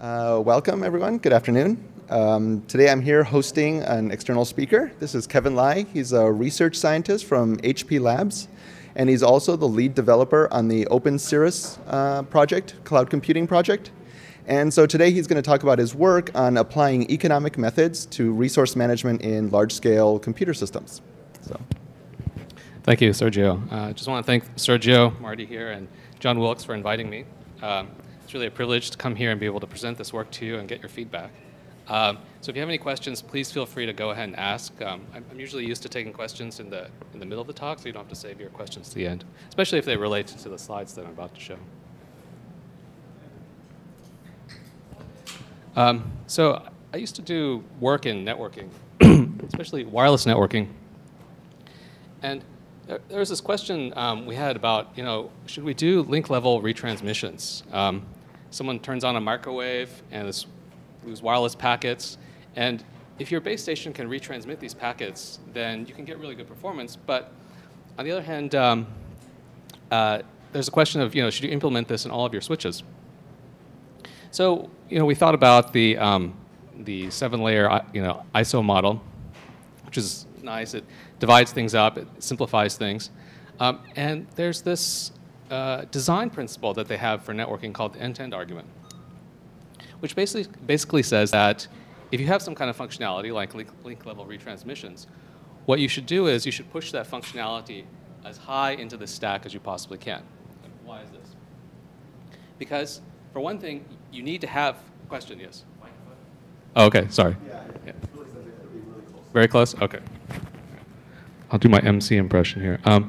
Welcome, everyone. Good afternoon. Today I'm here hosting an external speaker. This is Kevin Lai. He's a research scientist from HP Labs, and he's also the lead developer on the Open Cirrus project, cloud computing project. And so today he's going to talk about his work on applying economic methods to resource management in large-scale computer systems. So. Thank you, Sergio. I just want to thank Sergio, Marty here, and John Wilkes for inviting me. It's really a privilege to come here and be able to present this work to you and get your feedback. So if you have any questions, please feel free to go ahead and ask. I'm usually used to taking questions in the middle of the talk, so you don't have to save your questions to the end, especially if they relate to the slides that I'm about to show. So I used to do work in networking, especially wireless networking. And there was this question we had about, should we do link-level retransmissions? Someone turns on a microwave and these wireless packets. And if your base station can retransmit these packets, then you can get really good performance. But on the other hand, there's a question of, should you implement this in all of your switches? So, we thought about the 7-layer, ISO model, which is nice. It divides things up, it simplifies things. And there's this design principle that they have for networking called the end-to-end argument, which basically says that if you have some kind of functionality like link-level retransmissions, what you should do is you should push that functionality as high into the stack as you possibly can. Why is this? Because, for one thing, you need to have a question, yes? Oh, okay, sorry. Yeah. Very close? Okay. I'll do my MC impression here. All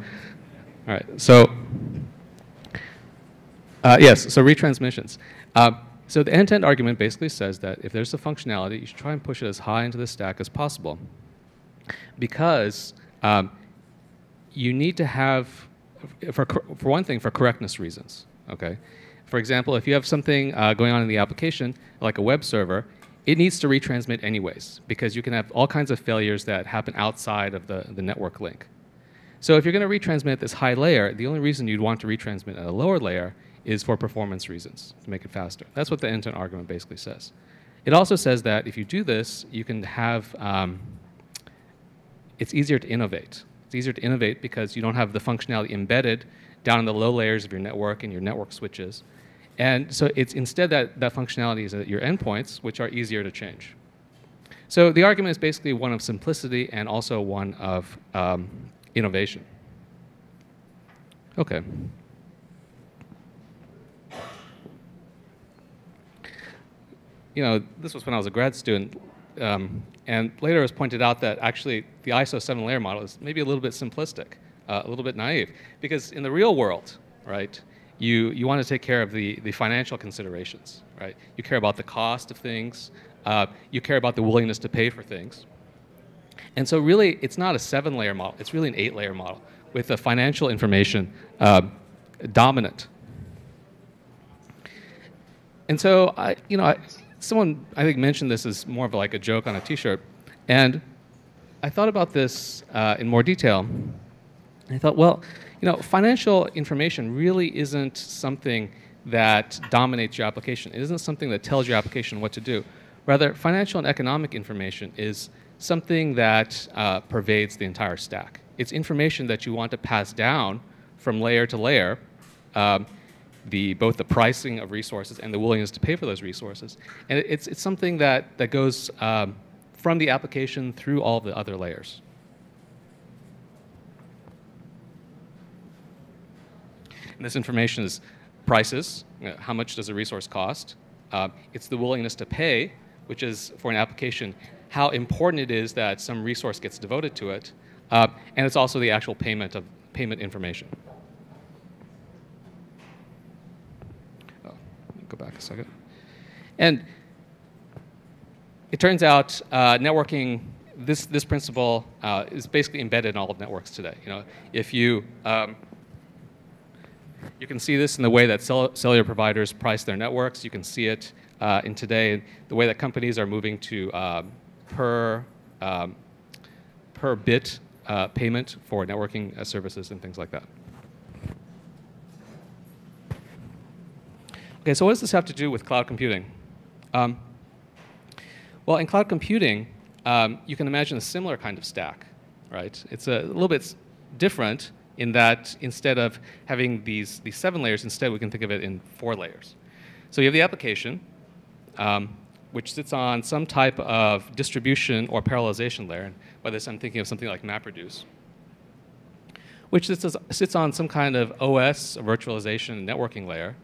right, so yes, so retransmissions. So the end-to-end argument basically says that if there's a functionality, you should try and push it as high into the stack as possible, because you need to have, for one thing, for correctness reasons. Okay. For example, if you have something going on in the application, like a web server, it needs to retransmit anyways, because you can have all kinds of failures that happen outside of the network link. So if you're going to retransmit this high layer, the only reason you'd want to retransmit at a lower layer is for performance reasons, to make it faster. That's what the end-to-end argument basically says. It also says that if you do this, you can have, it's easier to innovate. It's easier to innovate because you don't have the functionality embedded down in the low layers of your network and your network switches. And so it's instead that functionality is at your endpoints, which are easier to change. So the argument is basically one of simplicity and also one of innovation. Okay. This was when I was a grad student. And later it was pointed out that actually the ISO 7-layer model is maybe a little bit simplistic, a little bit naive. Because in the real world, right, you want to take care of the financial considerations, right? You care about the cost of things. You care about the willingness to pay for things. And so really, it's not a 7-layer model. It's really an 8-layer model with the financial information dominant. And so, someone, I think, mentioned this as more of like a joke on a T-shirt. And I thought about this in more detail. And I thought, well, financial information really isn't something that dominates your application. It isn't something that tells your application what to do. Rather, financial and economic information is something that pervades the entire stack. It's information that you want to pass down from layer to layer, both the pricing of resources and the willingness to pay for those resources. And it's something that goes from the application through all the other layers. And this information is prices, how much does a resource cost? It's the willingness to pay, which is, for an application, how important it is that some resource gets devoted to it. And it's also the actual payment information. Oh, let me go back a second. And it turns out networking, this principle is basically embedded in all of networks today. If you can see this in the way that cellular providers price their networks. You can see it in today, the way that companies are moving to per bit payment for networking services and things like that. Okay, so what does this have to do with cloud computing? Well, in cloud computing, you can imagine a similar kind of stack, right? It's a little bit different in that instead of having these 7 layers, instead we can think of it in 4 layers. So you have the application, which sits on some type of distribution or parallelization layer. And by this, I'm thinking of something like MapReduce, which sits on some kind of OS, virtualization, networking layer.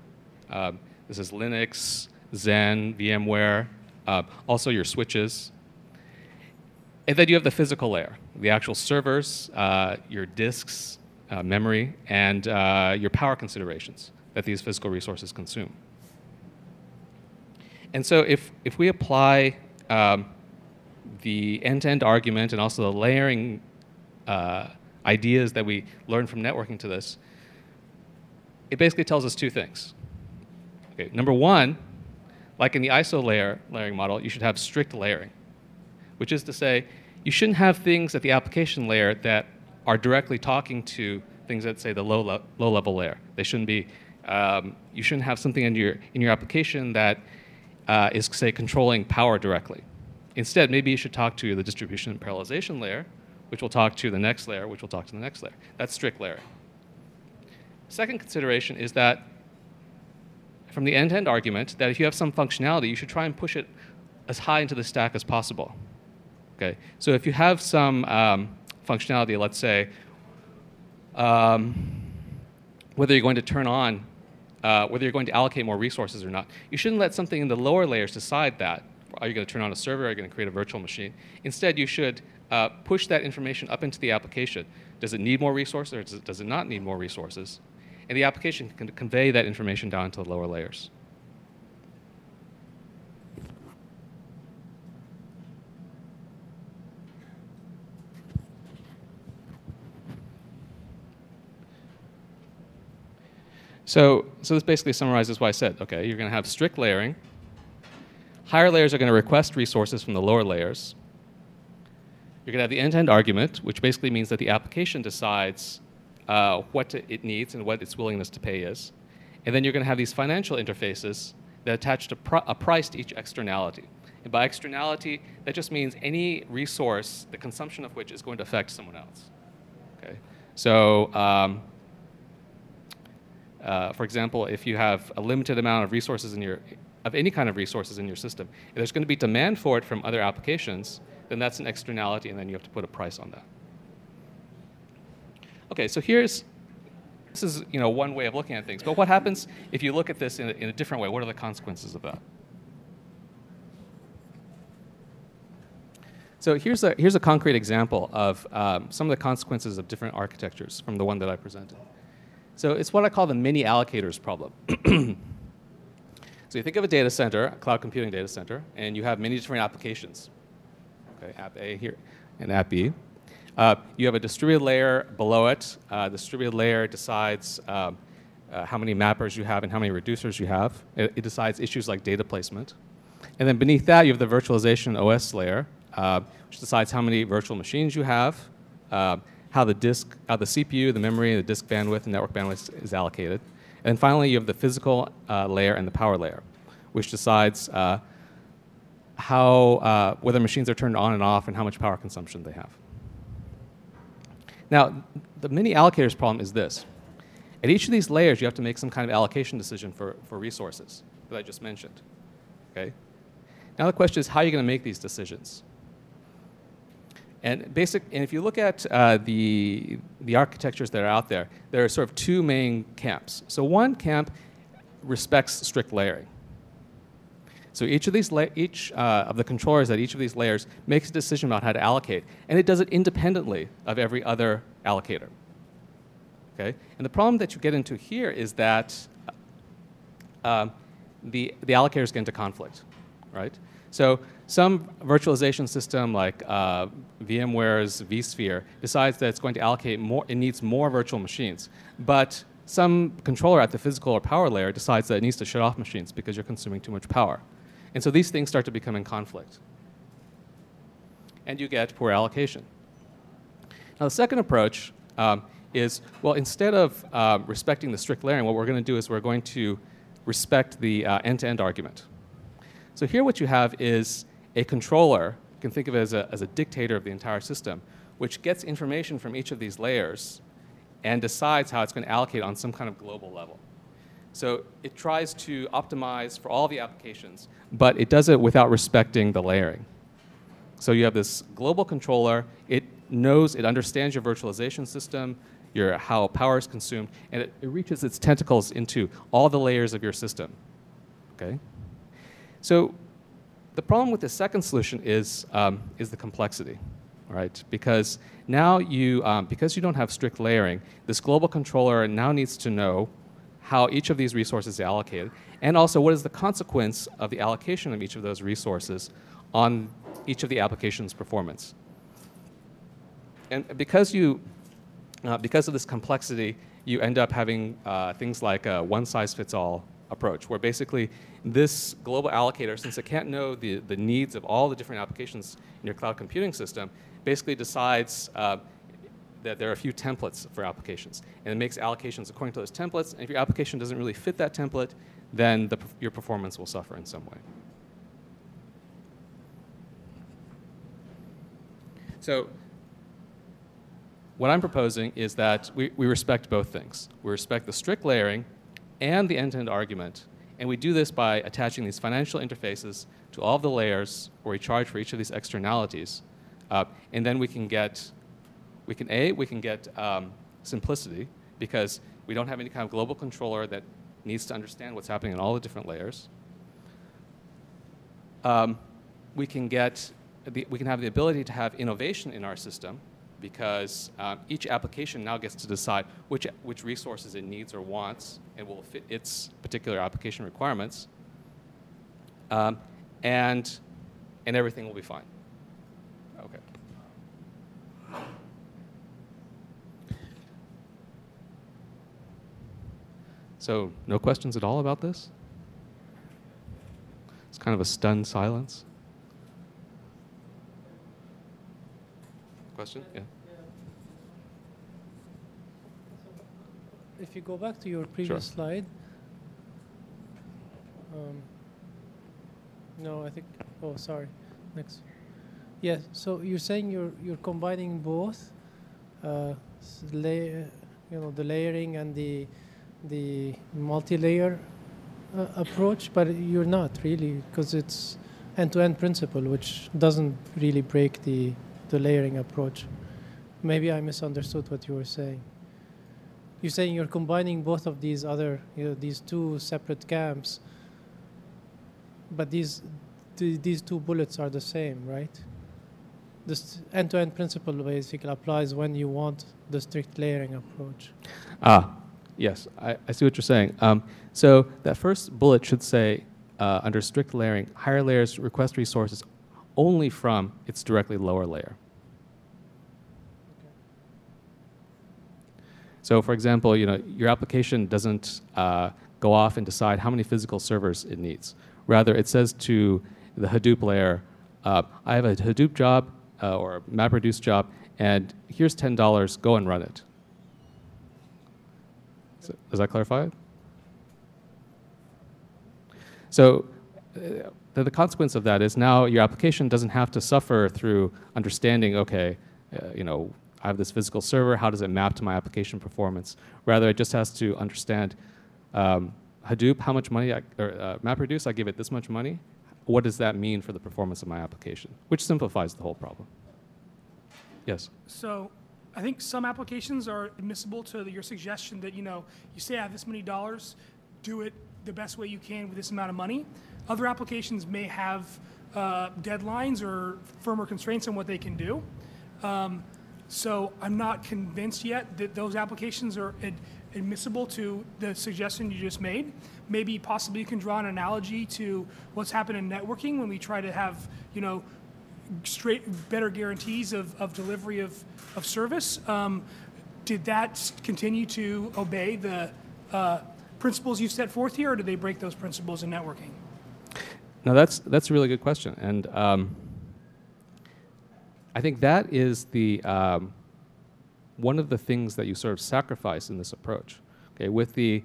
This is Linux, Zen, VMware, also your switches. And then you have the physical layer, the actual servers, your disks, memory, and your power considerations that these physical resources consume. And so if we apply the end-to-end argument and also the layering ideas that we learn from networking to this, it basically tells us 2 things. Okay, number 1, like in the ISO layering model, you should have strict layering, which is to say you shouldn't have things at the application layer that are directly talking to things at, say, the low-level layer. They shouldn't be. You shouldn't have something in your application that is, say, controlling power directly. Instead, maybe you should talk to the distribution and parallelization layer, which will talk to the next layer, which will talk to the next layer. That's strict layering. Second consideration is that from the end-to-end argument, that if you have some functionality, you should try and push it as high into the stack as possible. Okay? So if you have some functionality, let's say, whether you're going to turn on, whether you're going to allocate more resources or not, you shouldn't let something in the lower layers decide that. Are you going to turn on a server? Are you going to create a virtual machine? Instead, you should push that information up into the application. Does it need more resources or does it not need more resources? And the application can convey that information down to the lower layers. So this basically summarizes what I said. Okay, you're going to have strict layering. Higher layers are going to request resources from the lower layers. You're going to have the end-to-end argument, which basically means that the application decides what it needs and what its willingness to pay is. And then you're going to have these financial interfaces that attach to a price to each externality. And by externality, that just means any resource, the consumption of which is going to affect someone else. Okay? So, for example, if you have a limited amount of resources of any kind of resources in your system, if there's going to be demand for it from other applications, then that's an externality, and then you have to put a price on that. Okay, so this is one way of looking at things. But what happens if you look at this in a different way? What are the consequences of that? So here's a concrete example of some of the consequences of different architectures from the one that I presented. So it's what I call the mini allocators problem. So you think of a data center, a cloud computing data center, and you have many different applications. Okay, app A here and app B. You have a distributed layer below it. The distributed layer decides how many mappers you have and how many reducers you have. It decides issues like data placement. And then beneath that, you have the virtualization OS layer, which decides how many virtual machines you have, how the CPU, the memory, the disk bandwidth, and network bandwidth is allocated. And then finally, you have the physical layer and the power layer, which decides whether machines are turned on and off and how much power consumption they have. Now, the mini allocators problem is this. At each of these layers, you have to make some kind of allocation decision for resources that I just mentioned. Okay? Now the question is, how are you going to make these decisions? And if you look at the architectures that are out there, there are sort of 2 main camps. So one camp respects strict layering. So each of the controllers at each of these layers makes a decision about how to allocate, and it does it independently of every other allocator. Okay? And the problem that you get into here is that the allocators get into conflict, right? So some virtualization system like VMware's vSphere decides that it's going to allocate more, it needs more virtual machines, but some controller at the physical or power layer decides that it needs to shut off machines because you're consuming too much power. And so these things start to become in conflict. And you get poor allocation. Now the second approach is, well, instead of respecting the strict layering, what we're going to do is we're going to respect the end-to-end argument. So here what you have is a controller. You can think of it as a dictator of the entire system, which gets information from each of these layers and decides how it's going to allocate on some kind of global level. So it tries to optimize for all the applications, but it does it without respecting the layering. So you have this global controller. It knows, it understands your virtualization system, how power is consumed, and it reaches its tentacles into all the layers of your system. Okay? So the problem with the second solution is the complexity, right? Because now because you don't have strict layering, this global controller now needs to know how each of these resources is allocated, and also what is the consequence of the allocation of each of those resources on each of the application's performance. And because of this complexity, you end up having things like a one-size-fits-all approach, where basically this global allocator, since it can't know the needs of all the different applications in your cloud computing system, basically decides that there are a few templates for applications. And it makes allocations according to those templates. And if your application doesn't really fit that template, then your performance will suffer in some way. So what I'm proposing is that we respect both things. We respect the strict layering and the end-to-end argument. And we do this by attaching these financial interfaces to all of the layers where we charge for each of these externalities. And then we can get simplicity, because we don't have any kind of global controller that needs to understand what's happening in all the different layers. We can have the ability to have innovation in our system, because each application now gets to decide which resources it needs or wants and will fit its particular application requirements, and everything will be fine. Okay. So no questions at all about this? It's kind of a stunned silence. Question? Yeah. If you go back to your previous slide, no, I think. Oh, sorry. Next. Yes. So you're saying you're combining both, the layering and the multi-layer approach, but you're not really, because it's end-to-end principle, which doesn't really break the layering approach. Maybe I misunderstood what you were saying. You're saying you're combining both of these these two separate camps, but these two bullets are the same, right? This end-to-end principle basically applies when you want the strict layering approach. Yes, I see what you're saying. So that first bullet should say, under strict layering, higher layers request resources only from its directly lower layer. Okay. So for example, your application doesn't go off and decide how many physical servers it needs. Rather, it says to the Hadoop layer, I have a Hadoop job or a MapReduce job, and here's $10, go and run it. So, does that clarify it? So the consequence of that is now your application doesn't have to suffer through understanding, okay, I have this physical server, how does it map to my application performance? Rather, it just has to understand Hadoop, how much money, or MapReduce, I give it this much money. What does that mean for the performance of my application? Which simplifies the whole problem. Yes? So I think some applications are admissible to your suggestion that, you say I have this many dollars, do it the best way you can with this amount of money. Other applications may have deadlines or firmer constraints on what they can do. So I'm not convinced yet that those applications are admissible to the suggestion you just made. Maybe possibly you can draw an analogy to what's happened in networking when we try to have, better guarantees of delivery of service. Did that continue to obey the principles you've set forth here, or did they break those principles in networking? No, that's a really good question, and I think that is the one of the things that you sort of sacrifice in this approach. Okay, with the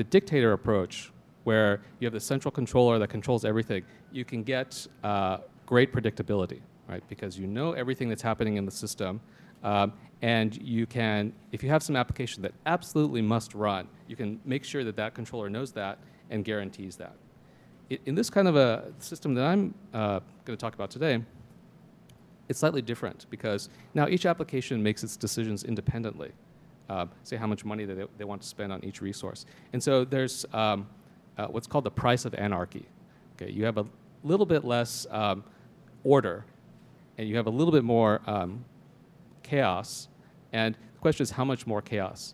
dictator approach, where you have the central controller that controls everything, you can get great predictability, right? Because you know everything that's happening in the system, and you can, if you have some application that absolutely must run, you can make sure that that controller knows that and guarantees that. In this kind of a system that I'm going to talk about today, it's slightly different because now each application makes its decisions independently. Say how much money they want to spend on each resource. And so there's what's called the price of anarchy. Okay, you have a little bit less order, and you have a little bit more chaos. And the question is, how much more chaos,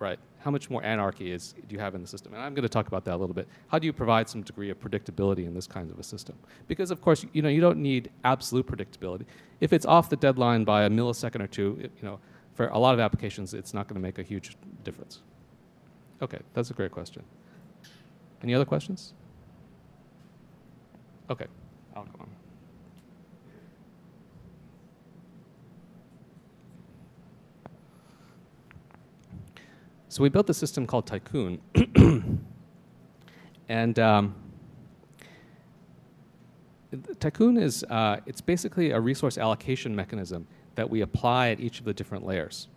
right? How much more anarchy do you have in the system? And I'm going to talk about that a little bit. How do you provide some degree of predictability in this kind of a system? Because of course, you don't need absolute predictability. If it's off the deadline by a millisecond or two, for a lot of applications, it's not going to make a huge difference. Okay, that's a great question. Any other questions? Okay, I'll go on. So we built a system called Tycoon. And Tycoon is, it's basically a resource allocation mechanism that we apply at each of the different layers.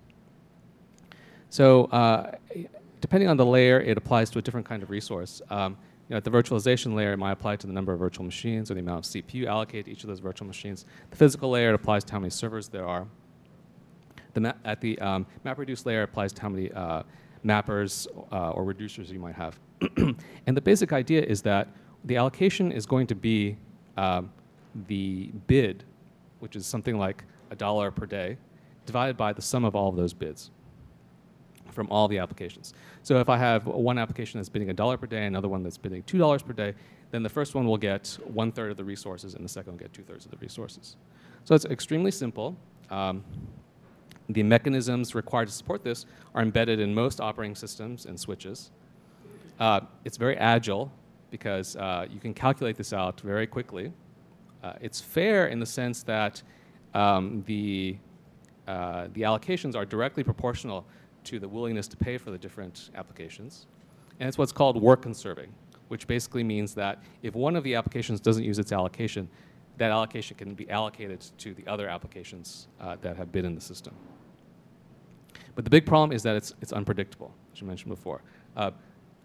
So depending on the layer, it applies to a different kind of resource. At the virtualization layer, it might apply to the number of virtual machines or the amount of CPU allocated to each of those virtual machines. The physical layer, it applies to how many servers there are. At the MapReduce layer, it applies to how many mappers or reducers you might have. And the basic idea is that the allocation is going to be the bid, which is something like $1 per day, divided by the sum of all of those bids from all the applications. So if I have one application that's bidding $1 per day, another one that's bidding $2 per day, then the first one will get 1/3 of the resources, and the second will get 2/3 of the resources. So it's extremely simple. The mechanisms required to support this are embedded in most operating systems and switches. It's very agile because you can calculate this out very quickly. It's fair in the sense that the allocations are directly proportional to the willingness to pay for the different applications. And it's what's called work conserving, which basically means that if one of the applications doesn't use its allocation, that allocation can be allocated to the other applications that have been in the system. But the big problem is that it's unpredictable, as you mentioned before.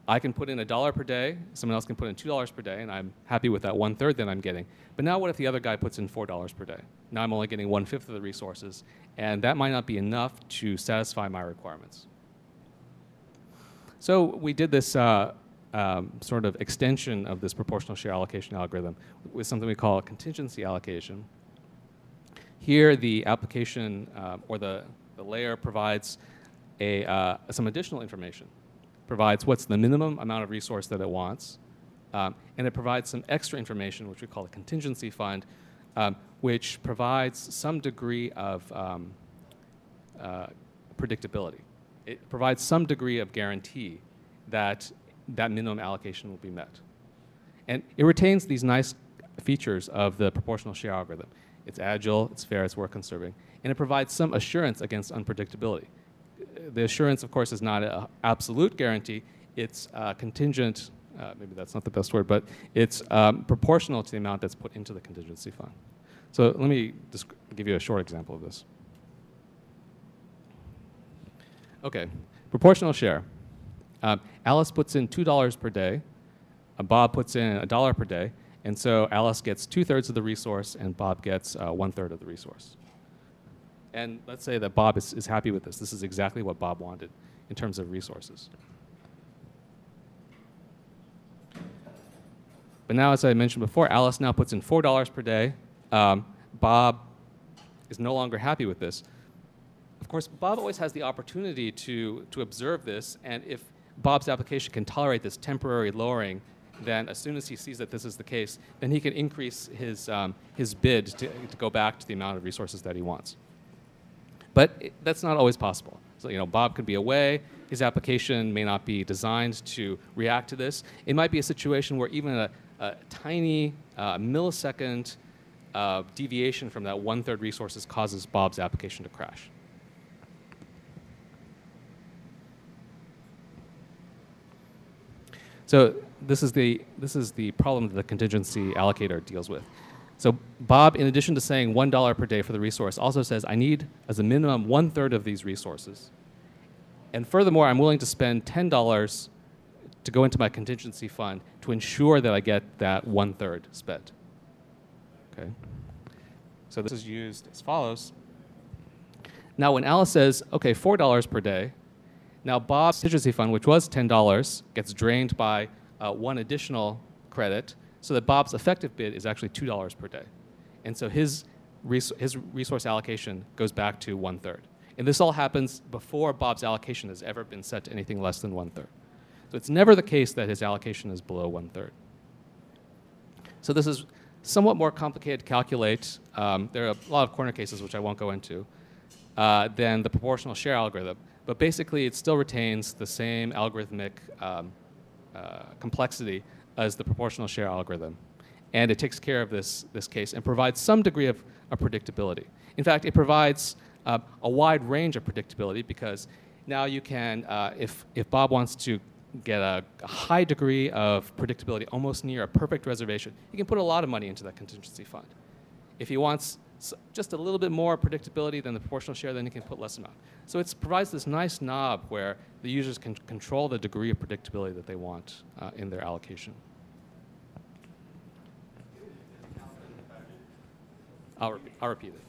I can put in $1 per day, someone else can put in $2 per day, and I'm happy with that 1/3 that I'm getting. But now what if the other guy puts in $4 per day? Now I'm only getting 1/5 of the resources, and that might not be enough to satisfy my requirements. So we did this sort of extension of this proportional share allocation algorithm with something we call a contingency allocation. Here the application or the layer provides some additional information. Provides what's the minimum amount of resource that it wants, and it provides some extra information, which we call a contingency fund, which provides some degree of predictability. It provides some degree of guarantee that that minimum allocation will be met. And it retains these nice features of the proportional share algorithm. It's agile, it's fair, it's work conserving, and it provides some assurance against unpredictability. The assurance, of course, is not an absolute guarantee. It's contingent, maybe that's not the best word, but it's proportional to the amount that's put into the contingency fund. So let me just give you a short example of this. Okay, proportional share. Alice puts in $2 per day. Bob puts in $1 per day. And so Alice gets 2/3 of the resource, and Bob gets 1/3 of the resource. And let's say that Bob is happy with this. This is exactly what Bob wanted in terms of resources. But now, as I mentioned before, Alice now puts in $4 per day. Bob is no longer happy with this. Of course, Bob always has the opportunity to observe this, and if Bob's application can tolerate this temporary lowering, then as soon as he sees that this is the case, then he can increase his bid to go back to the amount of resources that he wants. But that's not always possible. So, Bob could be away. His application may not be designed to react to this. It might be a situation where even a tiny millisecond deviation from that 1/3 resources causes Bob's application to crash. So this is the problem that the contingency allocator deals with. So Bob, in addition to saying $1 per day for the resource, also says I need as a minimum 1/3 of these resources. And furthermore, I'm willing to spend $10 to go into my contingency fund to ensure that I get that 1/3 spent. Okay. So this is used as follows. Now when Alice says, okay, $4 per day, now Bob's contingency fund, which was $10, gets drained by 1 additional credit, so that Bob's effective bid is actually $2 per day. And so his resource allocation goes back to 1/3. And this all happens before Bob's allocation has ever been set to anything less than 1/3. So it's never the case that his allocation is below 1/3. So this is somewhat more complicated to calculate. There are a lot of corner cases, which I won't go into, than the proportional share algorithm. But basically, it still retains the same algorithmic complexity as the proportional share algorithm. And it takes care of this case and provides some degree of predictability. In fact, it provides a wide range of predictability because now you can, if Bob wants to get a high degree of predictability, almost near a perfect reservation, he can put a lot of money into that contingency fund. If he wants just a little bit more predictability than the proportional share, then he can put less amount. So it provides this nice knob where the users can control the degree of predictability that they want in their allocation. I'll repeat it.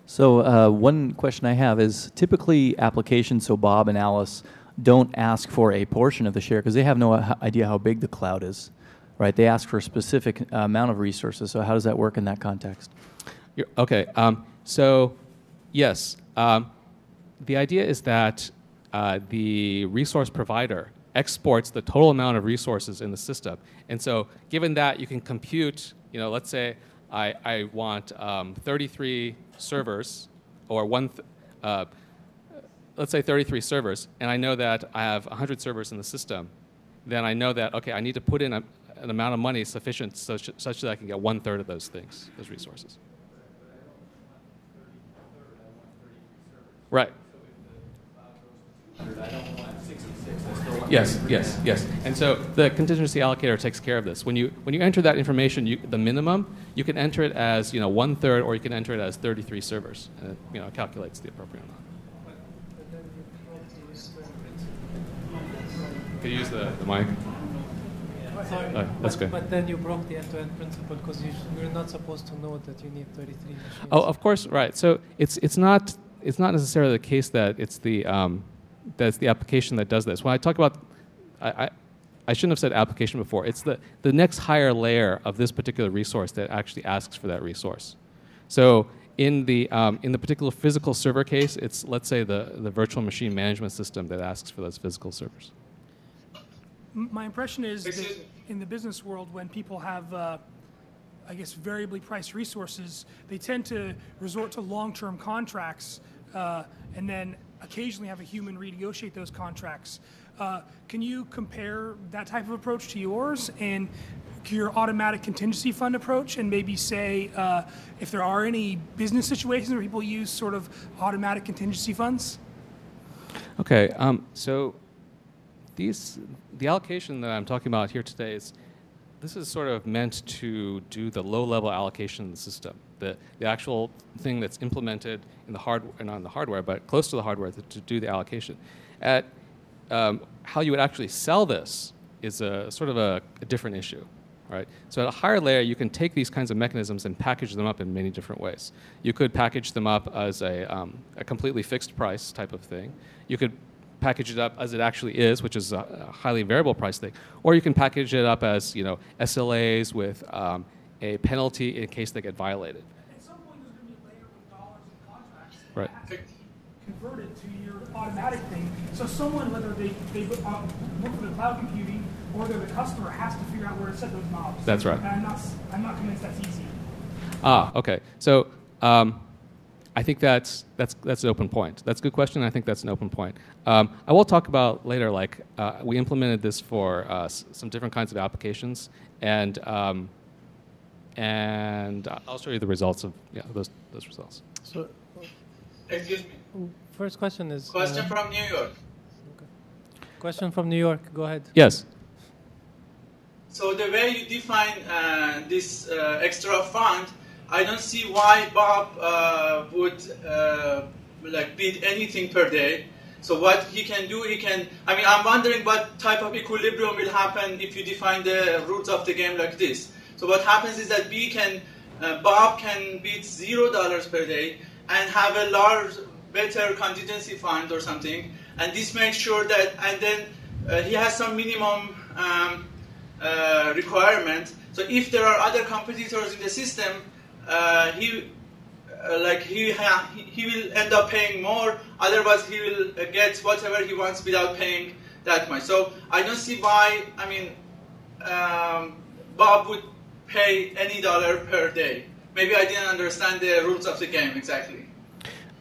So one question I have is typically applications, so Bob and Alice, don't ask for a portion of the share because they have no idea how big the cloud is, right? They ask for a specific amount of resources. So how does that work in that context? Okay, so yes, the idea is that the resource provider exports the total amount of resources in the system. And so given that, you can compute, let's say I want 33 servers, or let's say 33 servers, and I know that I have 100 servers in the system, then I know that, okay, I need to put in an amount of money sufficient such that I can get 1/3 of those things, those resources. Right. Yes, yes, yes. And so the contingency allocator takes care of this. When you enter that information, the minimum, you can enter it as 1/3, or you can enter it as 33 servers, and it calculates the appropriate amount. Could you use the mic? Sorry, that's good. But then you broke the end-to-end principle because you're not supposed to know that you need 33 machines. Oh, of course, right. So it's not necessarily the case that it's the that's the application that does this. When I talk about, I shouldn't have said application before. It's the next higher layer of this particular resource that actually asks for that resource. So in the particular physical server case, it's, let's say, the virtual machine management system that asks for those physical servers. My impression is that in the business world, when people have, I guess, variably priced resources, they tend to resort to long-term contracts and then occasionally have a human renegotiate those contracts. Can you compare that type of approach to yours and your automatic contingency fund approach, and maybe say if there are any business situations where people use sort of automatic contingency funds? Okay, so the allocation that I'm talking about here today this is sort of meant to do the low-level allocation in the system, the actual thing that's implemented in the hardware, not in the hardware, but close to the hardware to do the allocation. How you would actually sell this is a sort of a different issue, right? So at a higher layer, you can take these kinds of mechanisms and package them up in many different ways. You could package them up as a completely fixed price type of thing. You could package it up as it actually is, which is a highly variable price thing. Or you can package it up as SLAs with a penalty in case they get violated. At some point, there's going to be a layer with dollars and contracts Right. that has to be converted to your automatic thing. So someone, whether they work for the cloud computing or they're the customer, has to figure out where to set those knobs. That's right. And I'm not convinced that's easy. Okay. So I think that's an open point. That's a good question. I think that's an open point. I will talk about later, like we implemented this for some different kinds of applications, and I'll show you the results of those results. So, Excuse me. first question is... Question from New York. Okay. Question from New York. Go ahead. Yes. So the way you define this extra fund, I don't see why Bob would like bid anything per day. So what he can do, I'm wondering what type of equilibrium will happen if you define the rules of the game like this. So what happens is that Bob can bid $0 per day and have a large, better contingency fund or something, and this makes sure that, and then he has some minimum requirement. So if there are other competitors in the system, he will end up paying more. Otherwise, he will get whatever he wants without paying that much. So I don't see why. Bob would pay any dollar per day. Maybe I didn't understand the rules of the game exactly.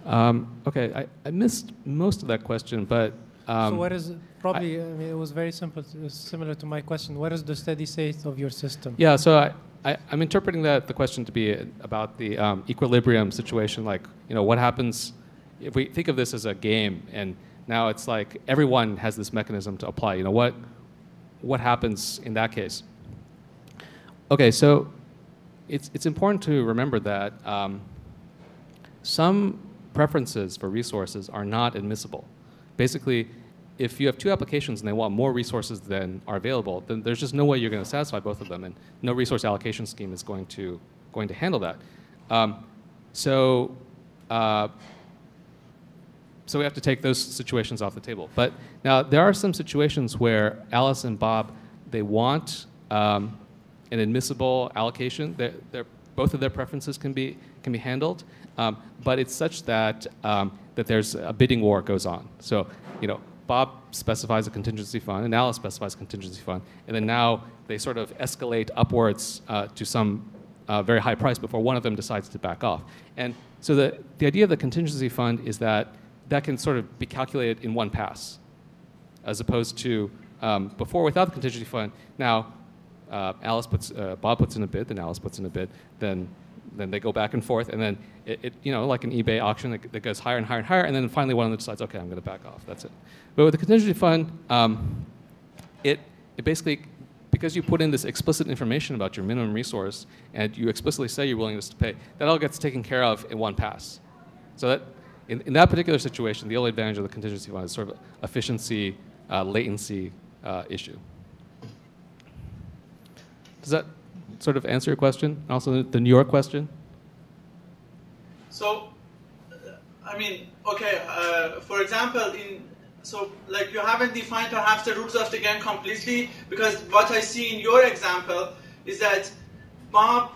Okay, I missed most of that question, but so what is probably? It was very simple, similar to my question. What is the steady state of your system? Yeah, so I'm interpreting the question to be about the equilibrium situation. Like, what happens if we think of this as a game, and now it's like everyone has this mechanism to apply. What happens in that case? Okay, so it's important to remember that some preferences for resources are not admissible. Basically, if you have two applications and they want more resources than are available, then there's just no way you're going to satisfy both of them, and no resource allocation scheme is going to handle that. So we have to take those situations off the table. But now there are some situations where Alice and Bob, they want an admissible allocation. Both of their preferences can be handled, but it's such that that there's a bidding war goes on. So Bob specifies a contingency fund, and Alice specifies a contingency fund, and then now they sort of escalate upwards to some very high price before one of them decides to back off. And so the idea of the contingency fund is that can sort of be calculated in one pass, as opposed to before without the contingency fund. Now Bob puts in a bid, then Alice puts in a bid, then they go back and forth, and then it like an eBay auction that goes higher and higher and higher, and then finally one of them decides, okay, I'm going to back off. That's it. But with the contingency fund, it basically, because you put in this explicit information about your minimum resource, and you explicitly say your willingness to pay, that all gets taken care of in one pass. So that in that particular situation, the only advantage of the contingency fund is sort of efficiency, latency issue. Does that sort of answer your question? Also the New York question? So, for example, you haven't defined perhaps the rules of the game completely, because what I see in your example is that Bob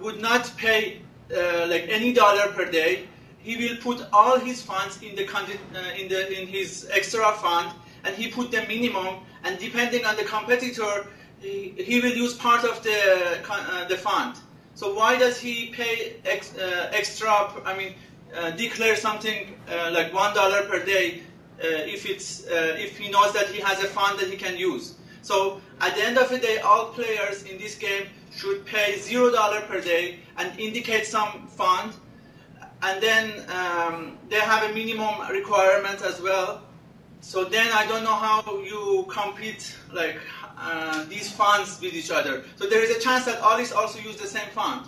would not pay any dollar per day. He will put all his funds in his extra fund, and he put the minimum, and depending on the competitor, he will use part of the fund. So why does he pay extra? Declare something like $1 per day if he knows that he has a fund that he can use. So at the end of the day, all players in this game should pay $0 per day and indicate some fund, and then they have a minimum requirement as well. So then I don't know how you compete these funds with each other. So there is a chance that Alice also use the same fund.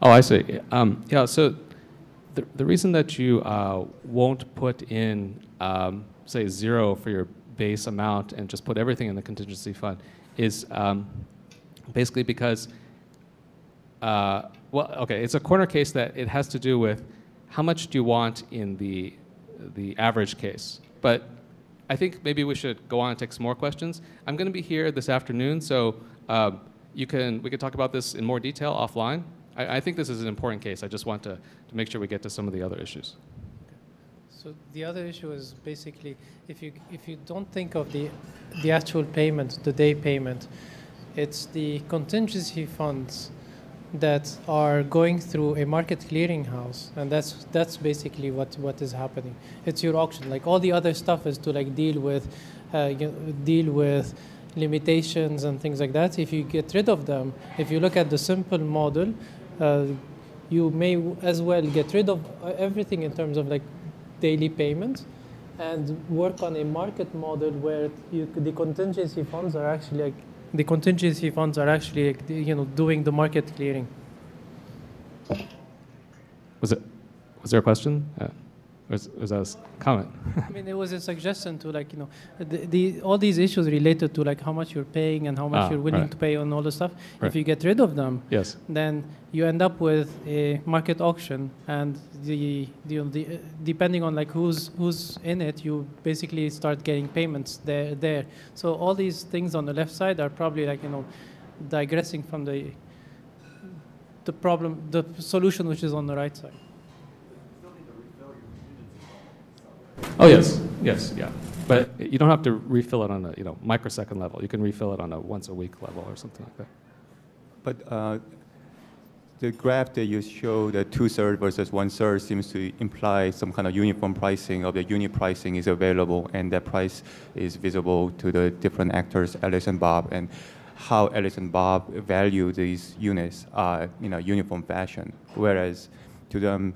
Oh, I see. Yeah, so the reason that you won't put in, say, 0 for your base amount and just put everything in the contingency fund is basically because, it's a corner case that it has to do with how much do you want in the average case. But I think maybe we should go on and take some more questions. I'm going to be here this afternoon, so we could talk about this in more detail offline. I think this is an important case. I just want to make sure we get to some of the other issues. So the other issue is basically if you don't think of the actual payment, the day payment, it's the contingency funds that are going through a market clearinghouse, and that's basically what is happening. It's your auction. Like all the other stuff is to deal with limitations and things like that. If you get rid of them, if you look at the simple model, you may as well get rid of everything in terms of daily payments, and work on a market model where the contingency funds are actually the contingency funds are actually, doing the market clearing. Was there a question? Was that a comment? I mean, it was a suggestion to all these issues related to how much you're paying and how much you're willing to pay on all the stuff. Right. If you get rid of them, Yes. then you end up with a market auction, and depending on who's in it, you basically start getting payments there. So all these things on the left side are probably digressing from the problem, the solution which is on the right side. Oh yes, yeah. But you don't have to refill it on a microsecond level. You can refill it on a once a week level or something like that. But the graph that you show, the 2/3 versus 1/3, seems to imply some kind of uniform pricing of the unit pricing is available, and that price is visible to the different actors, Alice and Bob, and how Alice and Bob value these units in a uniform fashion. Whereas to them,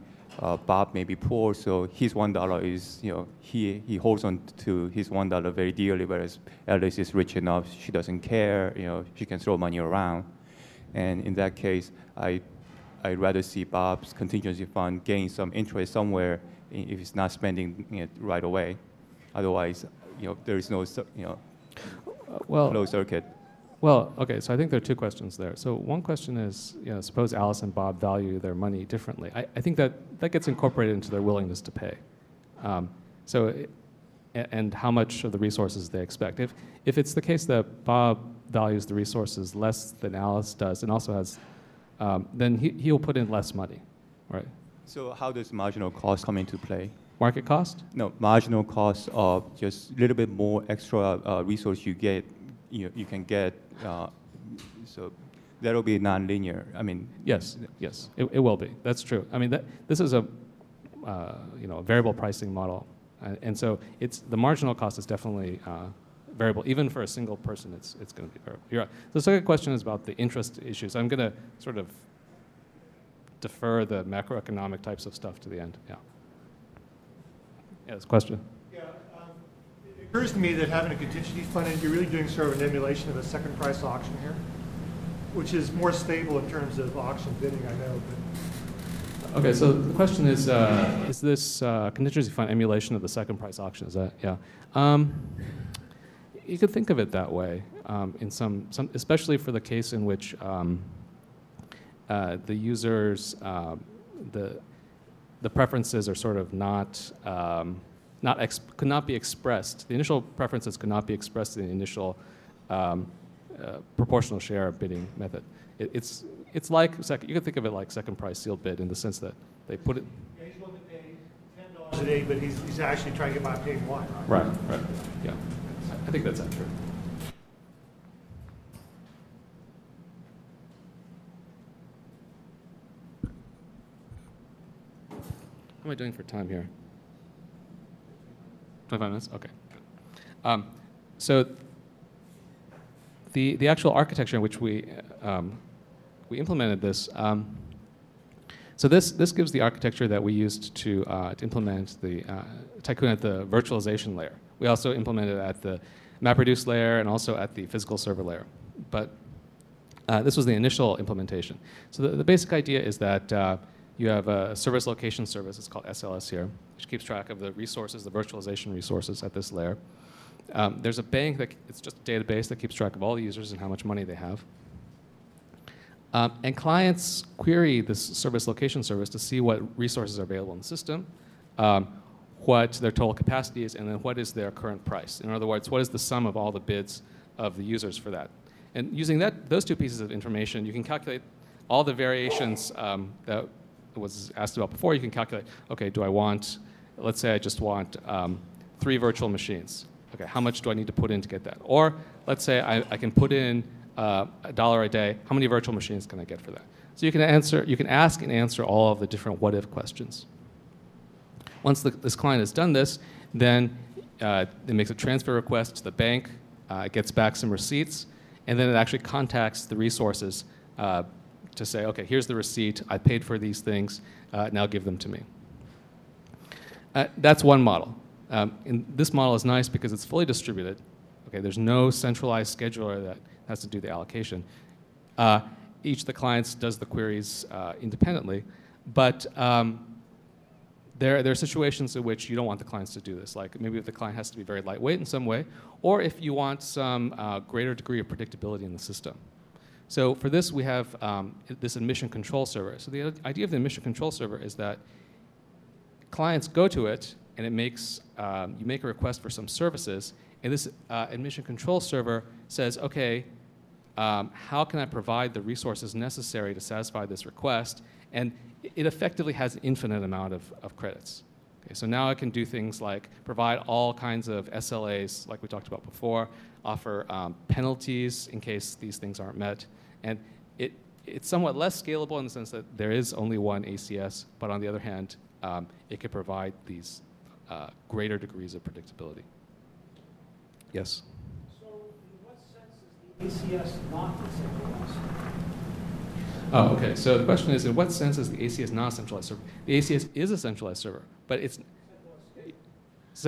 Bob may be poor, so his $1 is, he holds on to his $1 very dearly, whereas Alice is rich enough, she doesn't care, she can throw money around. And in that case, I'd rather see Bob's contingency fund gain some interest somewhere if he's not spending it right away. Otherwise, there is no, closed circuit. Well, okay, so I think there are two questions there. So one question is, suppose Alice and Bob value their money differently. I think that gets incorporated into their willingness to pay. And how much of the resources they expect. If it's the case that Bob values the resources less than Alice does and also has, then he'll put in less money, right? So how does marginal cost come into play? Market cost? No, marginal cost of just a little bit more extra resource you can get, so that'll be nonlinear. I mean, yes, it will be. That's true. I mean, this is a variable pricing model, and so the marginal cost is definitely variable. Even for a single person, it's going to be variable. You're right. The second question is about the interest issues. I'm going to sort of defer the macroeconomic types of stuff to the end. Yeah. Yes, question. It occurs to me that having a contingency fund, you're really doing sort of an emulation of a second price auction here, which is more stable in terms of auction bidding, I know. But okay, so the question is this contingency fund emulation of the second price auction? Is that, yeah. You could think of it that way, in some, especially for the case in which the users, the preferences are sort of could not be expressed. The initial preferences could not be expressed in the initial proportional share bidding method. It's like you could think of it like second price sealed bid in the sense that they put it. Yeah, he's willing to pay $10 a day, but he's actually trying to get by paying $1. Right. Yeah, I think that's accurate. How am I doing for time here? 25 minutes? Okay. So the actual architecture in which we implemented this, so this gives the architecture that we used to implement the Tycoon at the virtualization layer. We also implemented it at the MapReduce layer and also at the physical server layer. But this was the initial implementation. So the basic idea is that you have a service location service, it's called SLS here, which keeps track of the resources, the virtualization resources at this layer. There's a bank it's just a database that keeps track of all the users and how much money they have. And clients query this service location service to see what resources are available in the system, what their total capacity is, and then what is their current price. In other words, what is the sum of all the bids of the users for that? And using those two pieces of information, you can calculate all the variations that was asked about before. You can calculate, okay, do I want, let's say I just want 3 virtual machines. Okay, how much do I need to put in to get that? Or let's say I can put in $1 a day. How many virtual machines can I get for that? So you can ask and answer all of the different what-if questions. Once this client has done this, then it makes a transfer request to the bank, it gets back some receipts, and then it actually contacts the resources to say, okay, here's the receipt, I paid for these things, now give them to me. That's one model. And this model is nice because it's fully distributed. Okay, there's no centralized scheduler that has to do the allocation. Each of the clients does the queries independently, but there are situations in which you don't want the clients to do this, like maybe if the client has to be very lightweight in some way, or if you want some greater degree of predictability in the system. So for this, we have this admission control server. So the idea of the admission control server is that clients go to it, and it makes, you make a request for some services, and this admission control server says, okay, how can I provide the resources necessary to satisfy this request? And it effectively has an infinite amount of credits. Okay, so now I can do things like provide all kinds of SLAs, like we talked about before, offer penalties in case these things aren't met. And it's somewhat less scalable in the sense that there is only one ACS, but on the other hand, it could provide these greater degrees of predictability. Yes? So in what sense is the ACS not decentralized? Oh, okay. So the question is, in what sense is the ACS not a centralized server? The ACS is a centralized server, but it's...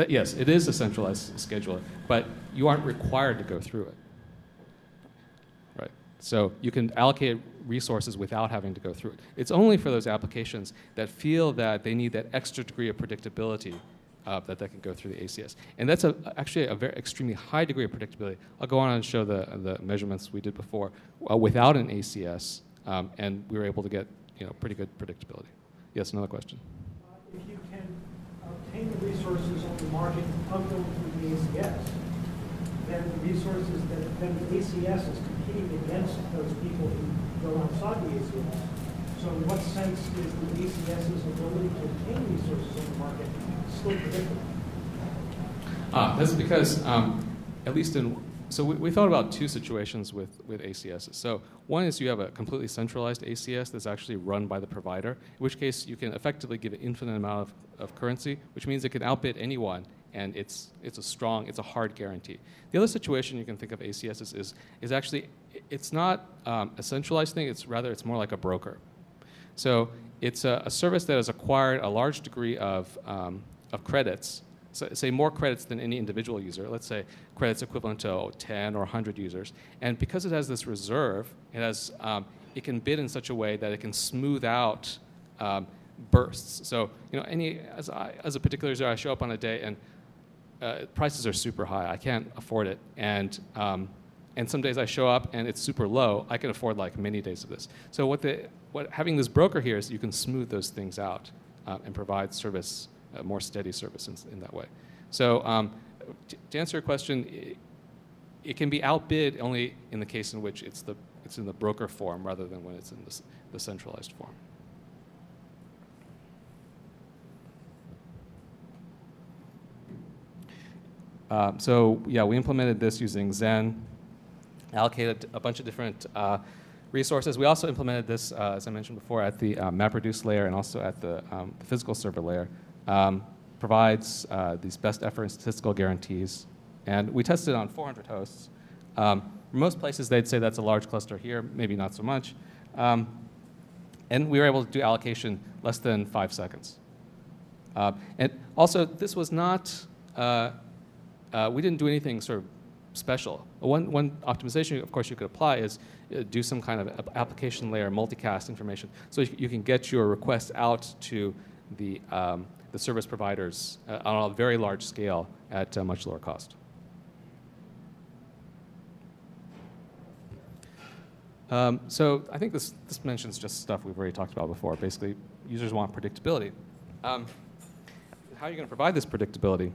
Yes, it is a centralized scheduler, but you aren't required to go through it. Right. So you can allocate resources without having to go through it. It's only for those applications that feel that they need that extra degree of predictability that they can go through the ACS. And that's actually a very extremely high degree of predictability. I'll go on and show the measurements we did before. Without an ACS, and we were able to get pretty good predictability. Yes, another question. If you can obtain the resources on the market of going through the ACS, then the resources that then the ACS is competing against those people who go outside the ACS. So in what sense is the ACS's ability to obtain resources on the market still predictable? That's because, at least so we thought about two situations with ACSs. So one is you have a completely centralized ACS that's actually run by the provider, in which case you can effectively give an infinite amount of currency, which means it can outbid anyone, and it's a hard guarantee. The other situation you can think of ACSs is actually, it's not a centralized thing, it's more like a broker. So it's a service that has acquired a large degree of credits, so say more credits than any individual user. Let's say credits equivalent to 10 or 100 users. And because it has this reserve, it can bid in such a way that it can smooth out bursts. So as a particular user, I show up on a day and prices are super high. I can't afford it. And some days I show up and it's super low. I can afford like many days of this. So what having this broker here is you can smooth those things out and provide service, more steady service in that way. So to answer your question, it can be outbid only in the case in which it's in the broker form rather than when it's in the centralized form. So yeah, we implemented this using Zen, allocated a bunch of different resources. We also implemented this, as I mentioned before, at the MapReduce layer and also at the physical server layer. Provides these best effort and statistical guarantees. And we tested it on 400 hosts. Most places, they'd say that's a large cluster. Here, maybe not so much. And we were able to do allocation less than 5 seconds. And also, this was not, we didn't do anything sort of special. One optimization, of course, you could apply is do some kind of application layer multicast information. So you can get your requests out to the service providers on a very large scale at a much lower cost. So I think this mentions just stuff we've already talked about before. Basically, users want predictability. How are you going to provide this predictability?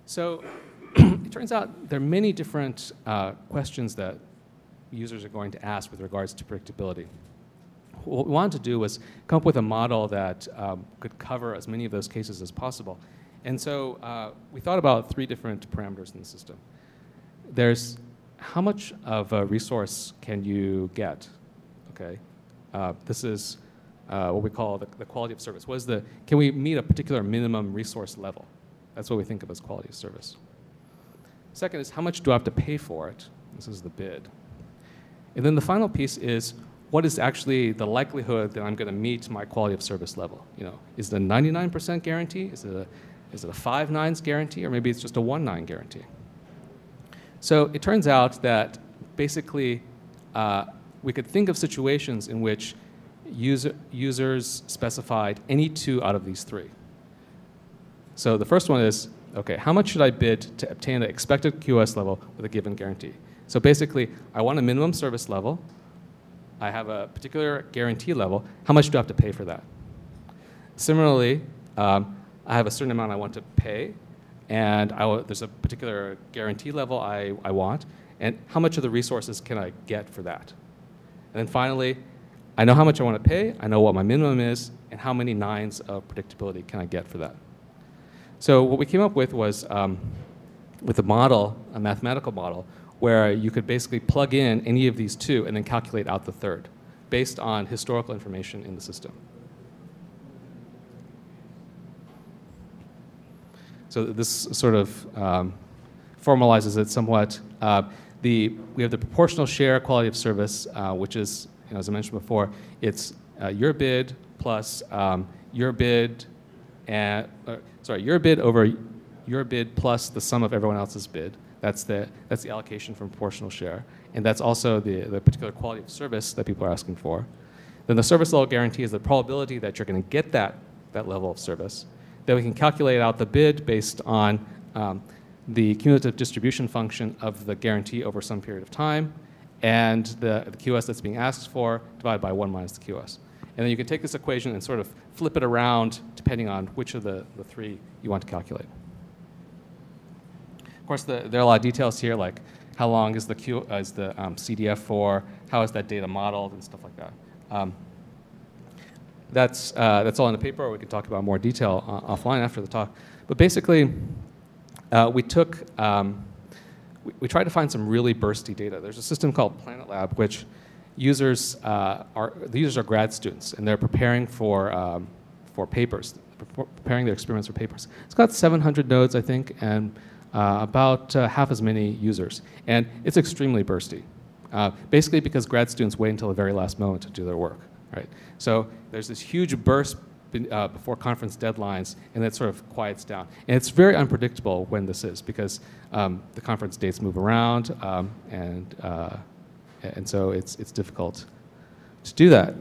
So it turns out there are many different questions that users are going to ask with regards to predictability. What we wanted to do was come up with a model that could cover as many of those cases as possible. And so we thought about 3 different parameters in the system. There's how much of a resource can you get? Okay, this is what we call the quality of service. Can we meet a particular minimum resource level? That's what we think of as quality of service. Second is how much do I have to pay for it? This is the bid. And then the final piece is what is actually the likelihood that I'm going to meet my quality of service level? Is it a 99% guarantee? Is it Is it a 5 nines guarantee, or maybe it's just a 1 9 guarantee? So it turns out that basically we could think of situations in which users specified any 2 out of these 3. So the first one is, okay, how much should I bid to obtain the expected QoS level with a given guarantee? So basically, I want a minimum service level. I have a particular guarantee level. How much do I have to pay for that? Similarly, I have a certain amount I want to pay, and there's a particular guarantee level I want, and how much of the resources can I get for that? And then finally, I know how much I want to pay, I know what my minimum is, and how many nines of predictability can I get for that? So what we came up with was with a model, a mathematical model, where you could basically plug in any of these 2 and then calculate out the third based on historical information in the system. So this sort of formalizes it somewhat. We have the proportional share quality of service, which is, as I mentioned before, it's your bid plus your bid over your bid plus the sum of everyone else's bid. That's the allocation from proportional share, and that's also the particular quality of service that people are asking for. Then the service level guarantee is the probability that you're going to get that level of service. Then we can calculate out the bid based on the cumulative distribution function of the guarantee over some period of time, and the QoS that's being asked for divided by 1 minus the QoS. And then you can take this equation and sort of flip it around depending on which of the 3 you want to calculate. Of course, there are a lot of details here, like how long is the CDF for, how is that data modeled, and stuff like that. That's all in the paper, or we can talk about more detail offline after the talk. But basically, we tried to find some really bursty data. There's a system called Planet Lab, which the users are grad students, and they're preparing for papers, preparing their experiments for papers. It's got 700 nodes, I think, and about half as many users. And it's extremely bursty, basically because grad students wait until the very last moment to do their work. Right? So there's this huge burst before conference deadlines, and that sort of quiets down. And it's very unpredictable when this is, because the conference dates move around, and so it's difficult to do that.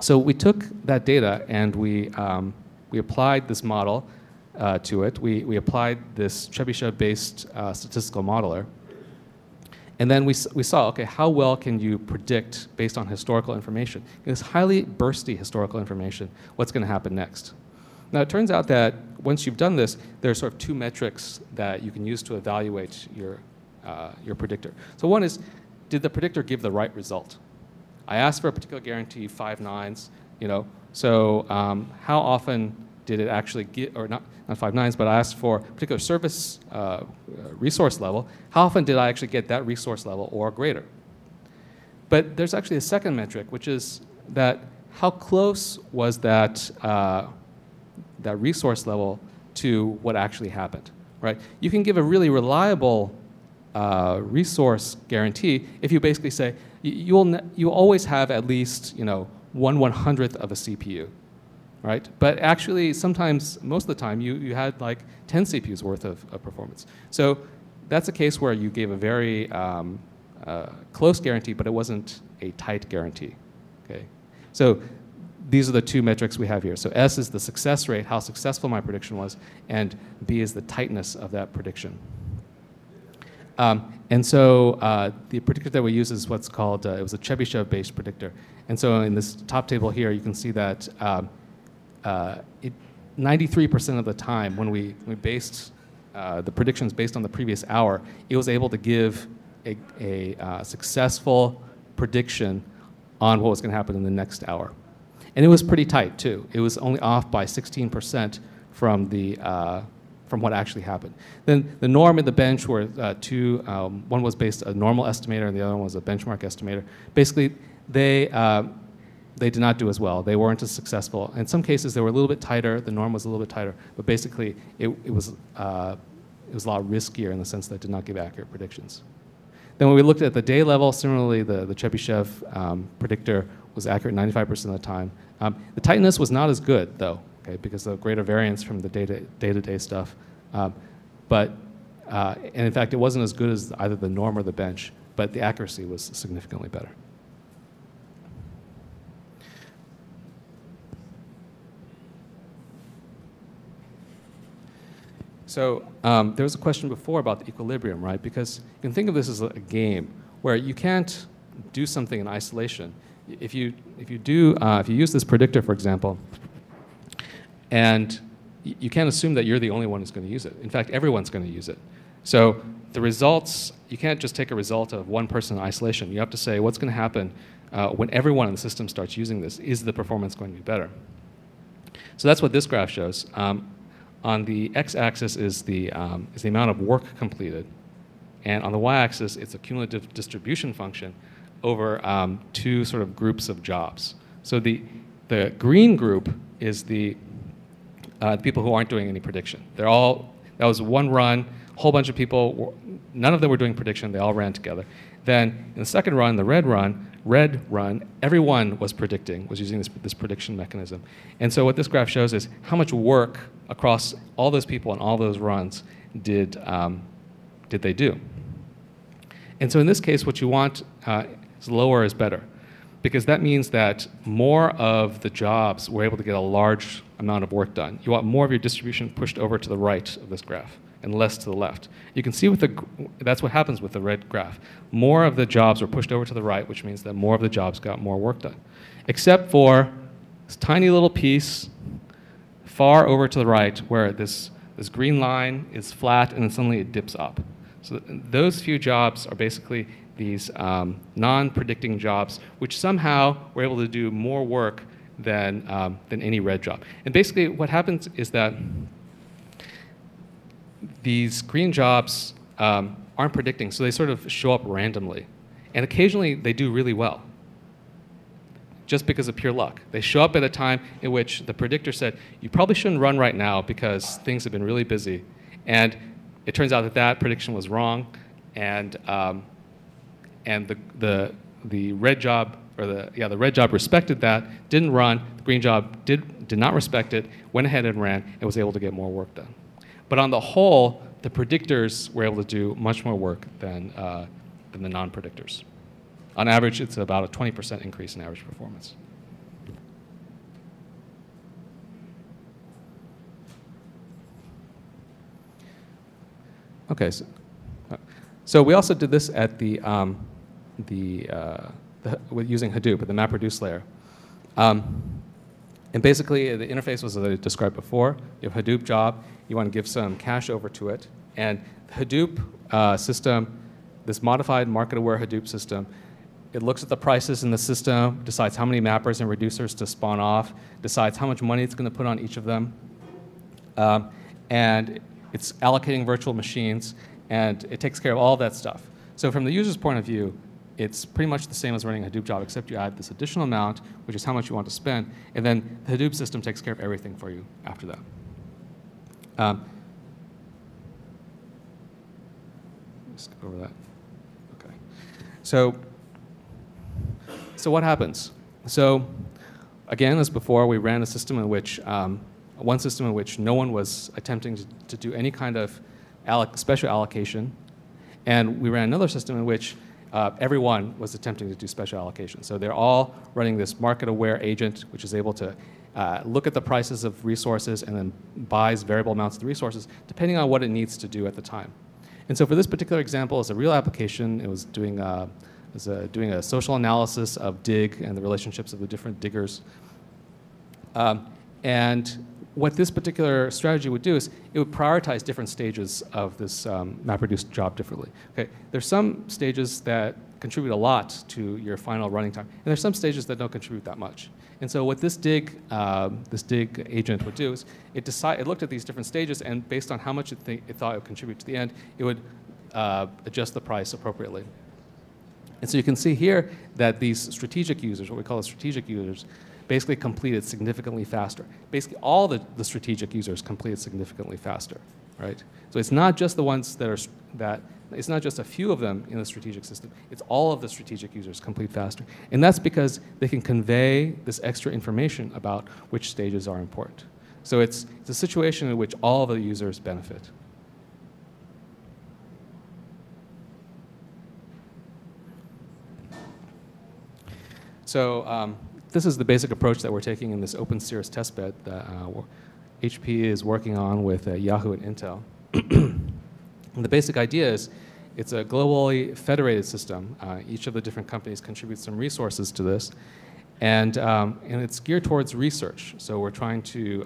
So we took that data and we applied this model to it. We applied this Chebyshev-based statistical modeler. And then we saw, okay, how well can you predict based on historical information? This highly bursty historical information, what's going to happen next? Now, it turns out that once you've done this, there are sort of 2 metrics that you can use to evaluate your predictor. So one is, did the predictor give the right result? I asked for a particular guarantee, 5 nines, so how often did it actually get, or not 5 nines, but I asked for a particular service resource level. How often did I actually get that resource level or greater? But there's actually a second metric, which is that how close was that resource level to what actually happened, right? You can give a really reliable resource guarantee if you basically say you'll always have at least 1/100th of a CPU. Right? But actually, sometimes, most of the time, you had like 10 CPUs worth of performance. So that's a case where you gave a very close guarantee, but it wasn't a tight guarantee. Okay? So these are the 2 metrics we have here. So S is the success rate, how successful my prediction was, and B is the tightness of that prediction. And so the predictor that we use is what's called, it was a Chebyshev-based predictor. And so in this top table here, you can see that 93% of the time when we based the predictions based on the previous hour, it was able to give a successful prediction on what was going to happen in the next hour. And it was pretty tight, too. It was only off by 16% from what actually happened. Then the norm and the bench were one was based a normal estimator and the other one was a benchmark estimator. Basically, they did not do as well. They weren't as successful. In some cases, they were a little bit tighter. The norm was a little bit tighter. But basically, it was a lot riskier in the sense that it did not give accurate predictions. Then when we looked at the day level, similarly, the Chebyshev predictor was accurate 95% of the time. The tightness was not as good, though. okay, because of greater variance from the day-to-day stuff. And in fact, it wasn't as good as either the norm or the bench, but the accuracy was significantly better. So there was a question before about the equilibrium, right? Because you can think of this as a game where you can't do something in isolation. If you use this predictor, for example, and you can't assume that you're the only one who's going to use it. In fact, everyone's going to use it. So the results, you can't just take a result of one person in isolation. You have to say, what's going to happen when everyone in the system starts using this? Is the performance going to be better? So that's what this graph shows. On the x-axis is the amount of work completed. And on the y-axis, it's a cumulative distribution function over two sort of groups of jobs. So the green group is the people who aren't doing any prediction. That was one run, a whole bunch of people, none of them were doing prediction, they all ran together. Then in the second run, the red run, everyone was predicting, was using this prediction mechanism. And so what this graph shows is how much work across all those people and all those runs did they do. And so in this case, what you want is lower is better, because that means that more of the jobs were able to get a large amount of work done. You want more of your distribution pushed over to the right of this graph and less to the left. You can see that's what happens with the red graph. More of the jobs were pushed over to the right, which means that more of the jobs got more work done. Except for this tiny little piece far over to the right where this green line is flat and then suddenly it dips up. So those few jobs are basically these non-predicting jobs, which somehow were able to do more work than any red job. And basically what happens is that these green jobs aren't predicting, so they sort of show up randomly. And occasionally they do really well, just because of pure luck. They show up at a time in which the predictor said, you probably shouldn't run right now because things have been really busy. And it turns out that that prediction was wrong, and the red job, or the red job respected that, didn't run. The green job did not respect it, went ahead and ran, and was able to get more work done. But on the whole, the predictors were able to do much more work than the non-predictors. On average, it's about a 20% increase in average performance. Okay, so we also did this at with using Hadoop at the MapReduce layer. And basically, the interface was as I described before. You have a Hadoop job. You want to give some cache over to it. And the Hadoop system, this modified market-aware Hadoop system, it looks at the prices in the system, decides how many mappers and reducers to spawn off, decides how much money it's going to put on each of them. And it's allocating virtual machines, and it takes care of all that stuff. So from the user's point of view, it's pretty much the same as running a Hadoop job, except you add this additional amount, which is how much you want to spend, and then the Hadoop system takes care of everything for you after that. Skip over that. Okay. So what happens? So again, as before, we ran a system in which one system in which no one was attempting to do any kind of special allocation, and we ran another system in which everyone was attempting to do special allocation. So they're all running this market-aware agent, which is able to look at the prices of resources and then buys variable amounts of the resources, depending on what it needs to do at the time. And so for this particular example, as a real application, it was doing a social analysis of dig and the relationships of the different diggers. And what this particular strategy would do is it would prioritize different stages of this MapReduce job differently. Okay, there's some stages that contribute a lot to your final running time, and there's some stages that don't contribute that much. And so what this dig agent would do is it looked at these different stages, and based on how much it thought it would contribute to the end, it would adjust the price appropriately. And so you can see here that these strategic users, what we call the strategic users, basically completed significantly faster. Basically, all the strategic users completed significantly faster, right? So it's not just the ones it's not just a few of them in the strategic system. It's all of the strategic users complete faster. And that's because they can convey this extra information about which stages are important. So it's a situation in which all of the users benefit. So this is the basic approach that we're taking in this open Cirrus testbed that HP is working on with Yahoo and Intel. And the basic idea is it's a globally federated system. Each of the different companies contributes some resources to this. And it's geared towards research. So we're trying to,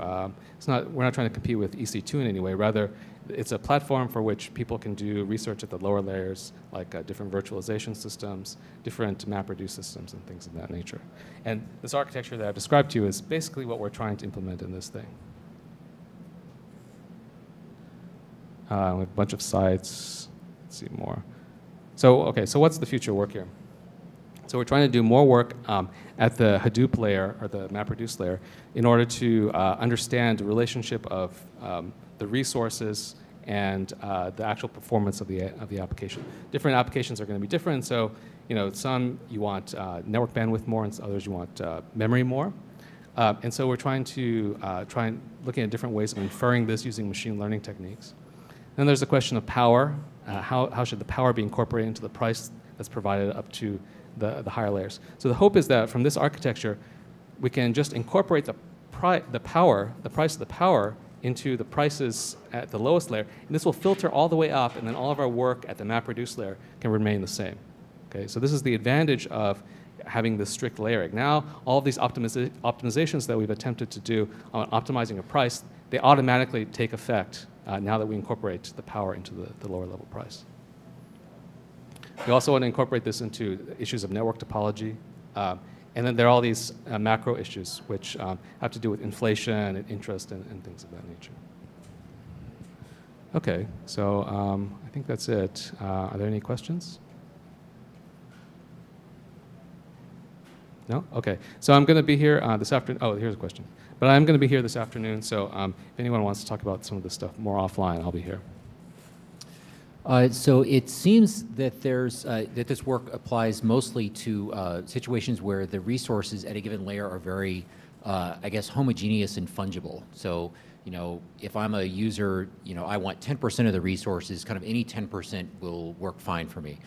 we're not trying to compete with EC2 in any way. Rather, it's a platform for which people can do research at the lower layers, like different virtualization systems, different MapReduce systems, and things of that nature. And this architecture that I've described to you is basically what we're trying to implement in this thing. We have a bunch of sites. Let's see more. So, okay, so what's the future work here? So we're trying to do more work at the Hadoop layer, or the MapReduce layer, in order to understand the relationship of the resources and the actual performance of the application. Different applications are going to be different. So, some you want network bandwidth more, and others you want memory more. And so we're trying to looking at different ways of inferring this using machine learning techniques. Then there's the question of power. How should the power be incorporated into the price that's provided up to the higher layers? So the hope is that from this architecture, we can just incorporate the price of the power into the prices at the lowest layer, and this will filter all the way up, and then all of our work at the MapReduce layer can remain the same. Okay, so this is the advantage of having this strict layering. Now, all of these optimizations that we've attempted to do on optimizing a price, they automatically take effect now that we incorporate the power into the lower level price. We also want to incorporate this into issues of network topology. And then there are all these macro issues which have to do with inflation and interest and things of that nature. Okay, so I think that's it. Are there any questions? No? Okay. So I'm going to be here this afternoon. Oh, here's a question. But I'm going to be here this afternoon, so if anyone wants to talk about some of this stuff more offline, I'll be here. So it seems that that this work applies mostly to situations where the resources at a given layer are very, I guess, homogeneous and fungible. So, if I'm a user, I want 10% of the resources, kind of any 10% will work fine for me.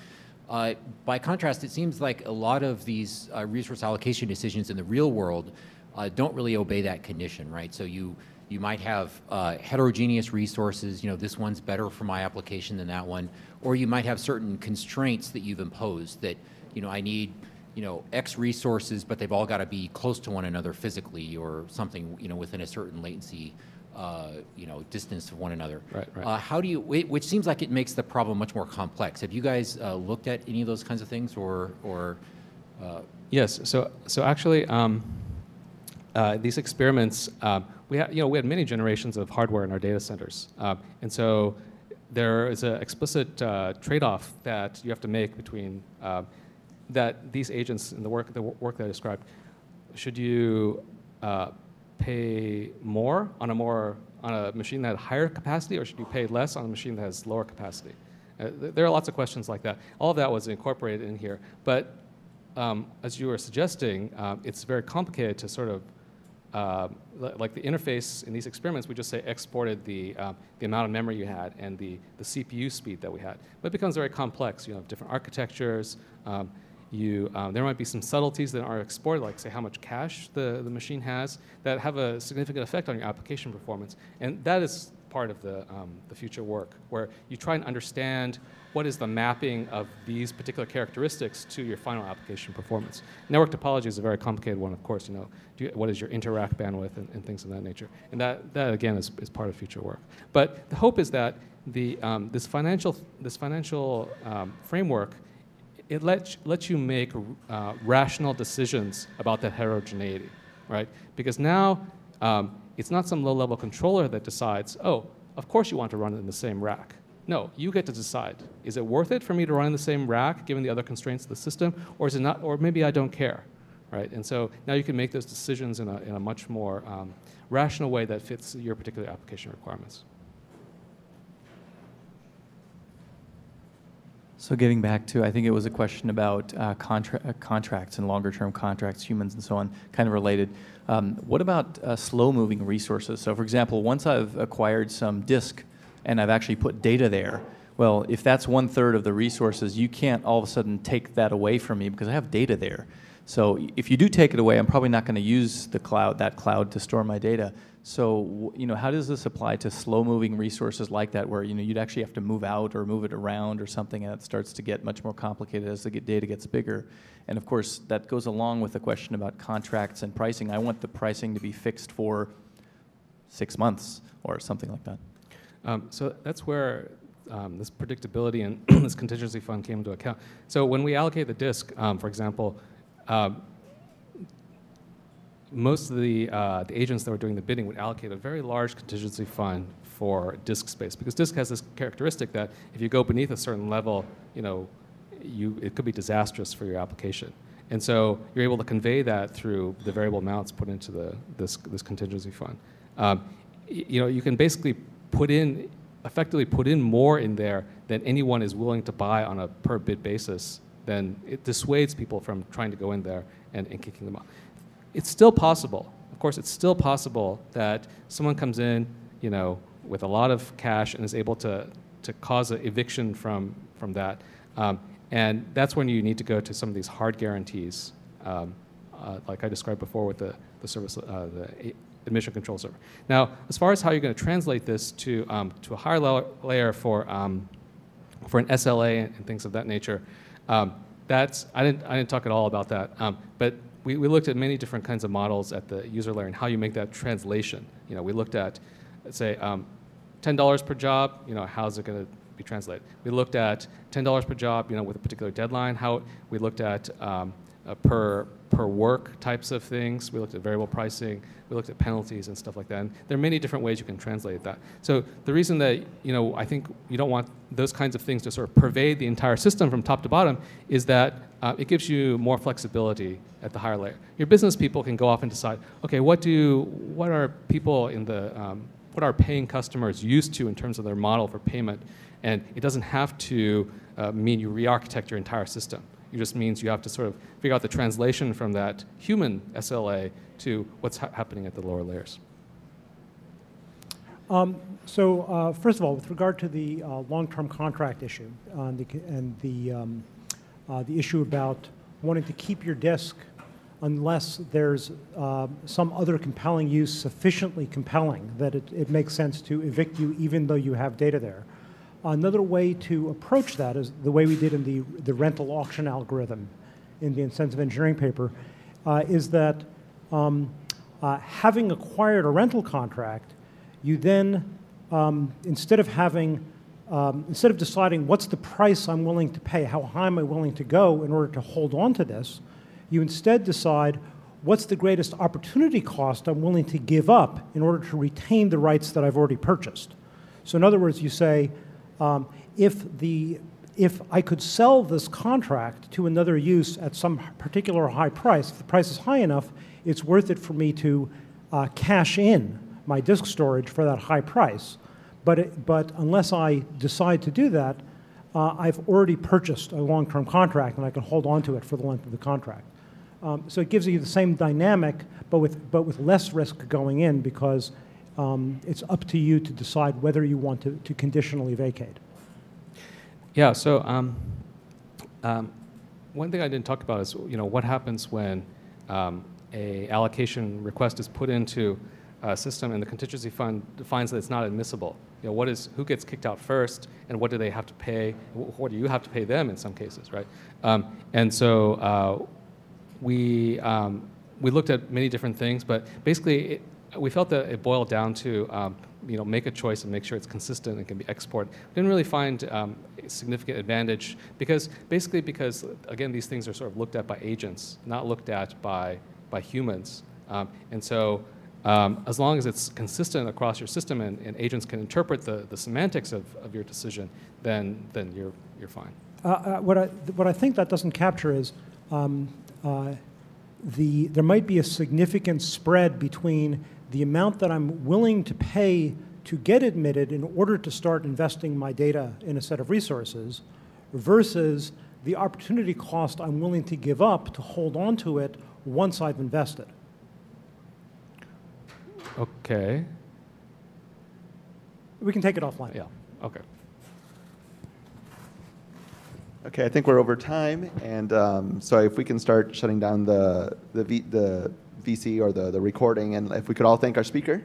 By contrast, it seems like a lot of these resource allocation decisions in the real world don't really obey that condition, right? So you might have heterogeneous resources, this one's better for my application than that one, or you might have certain constraints that you've imposed that, I need, X resources, but they've all got to be close to one another physically or something, within a certain latency, distance of one another. Right. How do you, which seems like it makes the problem much more complex. Have you guys looked at any of those kinds of things or? Yes, so actually, these experiments, we had many generations of hardware in our data centers. And so there is an explicit trade-off that you have to make between that these agents in the work that I described, should you pay more on a machine that had higher capacity, or should you pay less on a machine that has lower capacity? There are lots of questions like that. All of that was incorporated in here. But as you were suggesting, it's very complicated to sort of like the interface in these experiments, we just say exported the amount of memory you had and the CPU speed that we had. But it becomes very complex. You have different architectures. There might be some subtleties that are exported, like say how much cache the machine has, that have a significant effect on your application performance. And that is part of the future work, where you try and understand what is the mapping of these particular characteristics to your final application performance. Network topology is a very complicated one, of course. What is your inter-rack bandwidth and things of that nature. And that again, is part of future work. But the hope is that this financial framework, it lets you make rational decisions about that heterogeneity, right? Because now it's not some low-level controller that decides, oh, of course you want to run it in the same rack. No, you get to decide. Is it worth it for me to run in the same rack given the other constraints of the system, or is it not? Or maybe I don't care, right? And so now you can make those decisions in a much more rational way that fits your particular application requirements. So getting back to, I think it was a question about contracts and longer-term contracts, humans and so on, kind of related. What about slow-moving resources? So for example, once I've acquired some disk and I've actually put data there, well, if that's 1/3 of the resources, you can't all of a sudden take that away from me because I have data there. So if you do take it away, I'm probably not going to use the cloud, that cloud, to store my data. So, how does this apply to slow-moving resources like that, where you'd actually have to move out or move it around or something, and it starts to get much more complicated as the data gets bigger? And of course, that goes along with the question about contracts and pricing. I want the pricing to be fixed for 6 months or something like that. So that's where this predictability and this contingency fund came into account. So when we allocate the disk, for example, most of the agents that were doing the bidding would allocate a very large contingency fund for disk space, because disk has this characteristic that if you go beneath a certain level, it could be disastrous for your application. And so you're able to convey that through the variable amounts put into this contingency fund. You can basically effectively put in more in there than anyone is willing to buy on a per bid basis. Then it dissuades people from trying to go in there and kicking them out. It's still possible. Of course, it's still possible that someone comes in, with a lot of cash and is able to cause an eviction from that. And that's when you need to go to some of these hard guarantees, like I described before with the service, the admission control server. Now, as far as how you're going to translate this to a higher layer for an SLA and things of that nature, I didn't talk at all about that. But we looked at many different kinds of models at the user layer and how you make that translation. We looked at, let's say, $10 per job. How's it going to be translated? We looked at $10 per job, with a particular deadline. We looked at per work types of things. We looked at variable pricing. We looked at penalties and stuff like that. And there are many different ways you can translate that. So the reason that I think you don't want those kinds of things to sort of pervade the entire system from top to bottom is that it gives you more flexibility at the higher layer. Your business people can go off and decide, okay, what are people what are paying customers used to in terms of their model for payment? And it doesn't have to mean you re-architect your entire system. It just means you have to sort of figure out the translation from that human SLA to what's happening at the lower layers. First of all, with regard to the long-term contract issue and the issue about wanting to keep your disk unless there's some other compelling use sufficiently compelling that it makes sense to evict you even though you have data there. Another way to approach that is the way we did in the rental auction algorithm in the incentive engineering paper, is that having acquired a rental contract, you then, instead of deciding what's the price I'm willing to pay, how high am I willing to go in order to hold on to this, you instead decide what's the greatest opportunity cost I'm willing to give up in order to retain the rights that I've already purchased. So in other words, you say, if I could sell this contract to another use at some particular high price, if the price is high enough, it's worth it for me to cash in my disk storage for that high price. But unless I decide to do that, I've already purchased a long-term contract and I can hold on to it for the length of the contract. So it gives you the same dynamic, but with less risk going in, because it's up to you to decide whether you want to conditionally vacate. Yeah, so one thing I didn't talk about is what happens when a allocation request is put into a system and the contingency fund defines that it's not admissible. Who gets kicked out first, and what do they have to pay? What do you have to pay them in some cases, right? And so we looked at many different things, but basically we felt that it boiled down to make a choice and make sure it's consistent and can be exported. We didn't really find a significant advantage because again, these things are sort of looked at by agents, not looked at by humans. And so as long as it's consistent across your system and agents can interpret the semantics of your decision, then you're fine. What I think that doesn't capture is there might be a significant spread between the amount that I'm willing to pay to get admitted in order to start investing my data in a set of resources versus the opportunity cost I'm willing to give up to hold on to it once I've invested. Okay. We can take it offline. Yeah. Okay. Okay, I think we're over time, and so if we can start shutting down the VC or the recording, and if we could all thank our speaker.